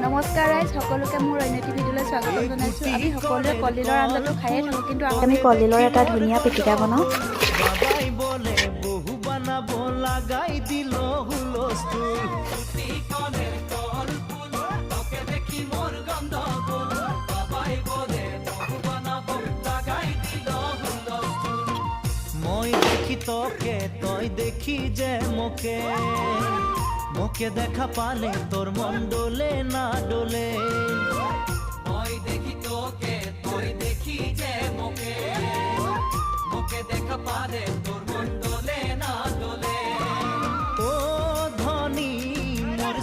নমস্কাৰ ৰাইজ, সকলোকে মোৰ অন্য এটি ভিডিঅ'লৈ স্বাগতম জনাইছোঁ। আমি সকলোৱে কলডিলৰ আঞ্জাটো খায়ে থাকোঁ, কিন্তু আমি কলডিলৰ এটা ধুনীয়া পিটিকা বনাওঁ। মই দেখি তোকে তই দেখি যে মোকে মোকে দেখা পালে তোর মন ডোলে না ডোলে মই দেখি তোকে তুই দেখি যে মোকে মোকে দেখা পালে তোর মন ডোলে না ডোলে ও ধনী মোর